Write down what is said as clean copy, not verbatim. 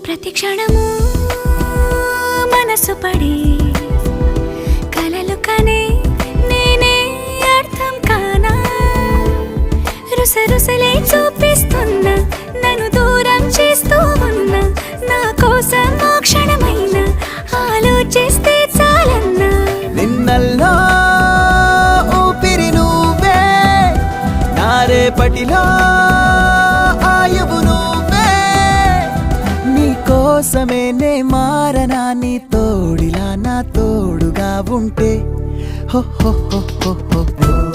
ప్రతి క్షణము మనసు పడి కలలు కనే నేనే అర్థం కానా రుసరుసలే చూపిస్తున్నా నన్ను దూరం చేస్తూ ఉన్నా నా కోసం ఆ క్షణమైన ఆలోచిస్తే చాలన్నా నిన్నల్లో ఊపిరి నువ్వే నా రేపటిలో ఆయువు నువ్వే నీ కోసమే నే మారనా నీ తోడిలా నా తోడుగా ఉంటే హో హో హో హో హో